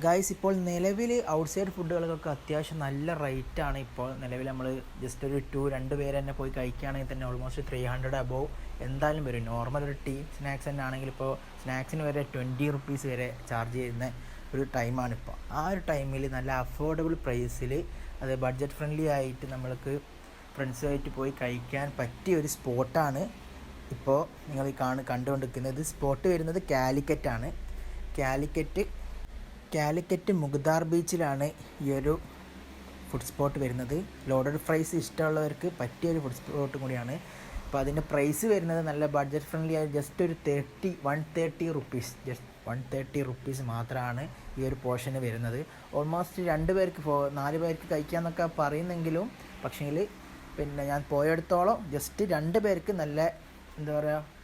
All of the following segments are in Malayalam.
ഗായ്സ്, ഇപ്പോൾ നിലവിൽ ഔട്ട്സൈഡ് ഫുഡുകൾക്കൊക്കെ അത്യാവശ്യം നല്ല റേറ്റാണ്. ഇപ്പോൾ നിലവിൽ നമ്മൾ ജസ്റ്റ് ഒരു രണ്ട് പേര് തന്നെ പോയി കഴിക്കുകയാണെങ്കിൽ തന്നെ ഓൾമോസ്റ്റ് 300 അബോവ് എന്തായാലും വരും. നോർമൽ ഒരു ടീ സ്നാക്സ് തന്നെ ആണെങ്കിൽ ഇപ്പോൾ സ്നാക്സിന് വരെ 20 റുപ്പീസ് വരെ ചാർജ് ചെയ്യുന്ന ഒരു ടൈമാണിപ്പോൾ. ആ ഒരു ടൈമിൽ നല്ല അഫോർഡബിൾ പ്രൈസിൽ, അത് ബഡ്ജറ്റ് ഫ്രണ്ട്ലി ആയിട്ട് നമ്മൾക്ക് ഫ്രണ്ട്സുമായിട്ട് പോയി കഴിക്കാൻ പറ്റിയ ഒരു സ്പോട്ടാണ് ഇപ്പോൾ നിങ്ങൾ കണ്ടുകൊണ്ടിരിക്കുന്നത്. സ്പോട്ട് വരുന്നത് കാലിക്കറ്റാണ്. കാലിക്കറ്റ് മുഗ്ദാർ ബീച്ചിലാണ് ഈ ഒരു ഫുഡ് സ്പോട്ട് വരുന്നത്. ലോഡഡ് ഫ്രൈസ് ഇഷ്ടമുള്ളവർക്ക് പറ്റിയൊരു ഫുഡ് സ്പോട്ടും കൂടിയാണ്. അപ്പോൾ അതിൻ്റെ പ്രൈസ് വരുന്നത് നല്ല ബഡ്ജറ്റ് ഫ്രണ്ട്ലി ആയി ജസ്റ്റ് ഒരു 130 റുപ്പീസ്, ജസ്റ്റ് 130 റുപ്പീസ് മാത്രമാണ് ഈ ഒരു പോർഷന് വരുന്നത്. ഓൾമോസ്റ്റ് 4 പേർക്ക് കഴിക്കാമെന്നൊക്കെ പറയുന്നെങ്കിലും പക്ഷേങ്കിൽ പിന്നെ ഞാൻ പോയെടുത്തോളം ജസ്റ്റ് 2 പേർക്ക് നല്ല എന്താ പറയുക,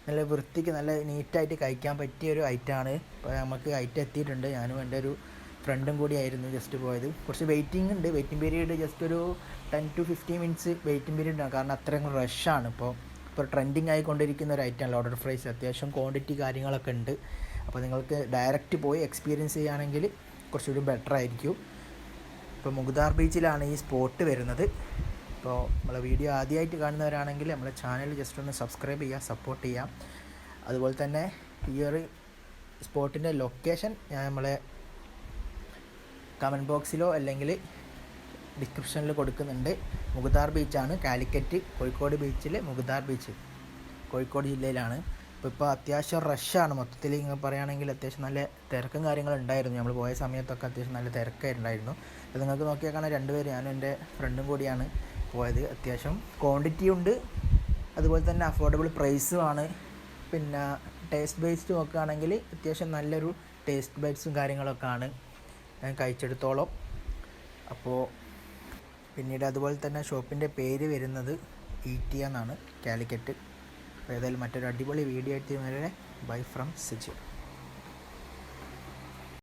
നല്ല വൃത്തിക്ക് നല്ല നീറ്റായിട്ട് കഴിക്കാൻ പറ്റിയ ഒരു ഐറ്റമാണ്. ഇപ്പോൾ നമുക്ക് ഐറ്റം എത്തിയിട്ടുണ്ട്. ഞാനും എൻ്റെ ഒരു ഫ്രണ്ടും കൂടി ആയിരുന്നു ജസ്റ്റ് പോയത്. കുറച്ച് വെയിറ്റിംഗ് ഉണ്ട്. വെയിറ്റിംഗ് പീരീഡ് ജസ്റ്റ് ഒരു 10 to 15 മിനിറ്റ്സ് വെയിറ്റിംഗ് പീരീഡ് ആണ്. കാരണം അത്രയും റഷാണ്. ഇപ്പോൾ ട്രെൻഡിങ് ആയിക്കൊണ്ടിരിക്കുന്ന ഒരു ഐറ്റമാണ് ലോഡഡ് ഫ്രൈസ്. അത്യാവശ്യം ക്വാണ്ടിറ്റി കാര്യങ്ങളൊക്കെ ഉണ്ട്. അപ്പോൾ നിങ്ങൾക്ക് ഡയറക്റ്റ് പോയി എക്സ്പീരിയൻസ് ചെയ്യുകയാണെങ്കിൽ കുറച്ചുകൂടി ബെറ്റർ ആയിരിക്കും. ഇപ്പോൾ മുഗ്ദാർ ബീച്ചിലാണ് ഈ സ്പോട്ട് വരുന്നത്. അപ്പോൾ നമ്മളെ വീഡിയോ ആദ്യമായിട്ട് കാണുന്നവരാണെങ്കിൽ നമ്മളെ ചാനൽ ജസ്റ്റ് ഒന്ന് സബ്സ്ക്രൈബ് ചെയ്യുക, സപ്പോർട്ട് ചെയ്യാം. അതുപോലെ തന്നെ ഈ ഒരു സ്പോട്ടിൻ്റെ ലൊക്കേഷൻ ഞാൻ നമ്മളെ കമൻറ്റ് ബോക്സിലോ അല്ലെങ്കിൽ ഡിസ്ക്രിപ്ഷനിൽ കൊടുക്കുന്നുണ്ട്. മുഗ്ദാർ ബീച്ചാണ്, കാലിക്കറ്റ് കോഴിക്കോട് ബീച്ചിൽ മുഗ്ദാർ ബീച്ച് കോഴിക്കോട് ജില്ലയിലാണ്. ഇപ്പോൾ അത്യാവശ്യം റഷാണ്. മൊത്തത്തിൽ ഇങ്ങനെ പറയുകയാണെങ്കിൽ അത്യാവശ്യം നല്ല തിരക്കും കാര്യങ്ങളും ഉണ്ടായിരുന്നു. നമ്മൾ പോയ സമയത്തൊക്കെ അത്യാവശ്യം നല്ല തിരക്കായിട്ടുണ്ടായിരുന്നു. അപ്പോൾ നിങ്ങൾക്ക് നോക്കിയാൽ കാണാൻ 2 പേര്, ഞാനും എൻ്റെ ഫ്രണ്ടും കൂടിയാണ് പോയത്. അത്യാവശ്യം ക്വാണ്ടിറ്റി ഉണ്ട്, അതുപോലെ തന്നെ അഫോർഡബിൾ പ്രൈസുമാണ്. പിന്നെ ടേസ്റ്റ് ബേസ്ഡ് നോക്കുകയാണെങ്കിൽ അത്യാവശ്യം നല്ലൊരു ടേസ്റ്റ് ബൈറ്റ്സും കാര്യങ്ങളൊക്കെ ആണ് ഞാൻ കഴിച്ചെടുത്തോളം. അപ്പോൾ പിന്നീട് അതുപോലെ തന്നെ ഷോപ്പിൻ്റെ പേര് വരുന്നത് ഈറ്റിയ എന്നാണ്, കാലിക്കറ്റ്. അപ്പോൾ ഏതായാലും മറ്റൊരു അടിപൊളി വീഡിയോ ആയിട്ട് വരെ ബൈ ഫ്രം സിജു.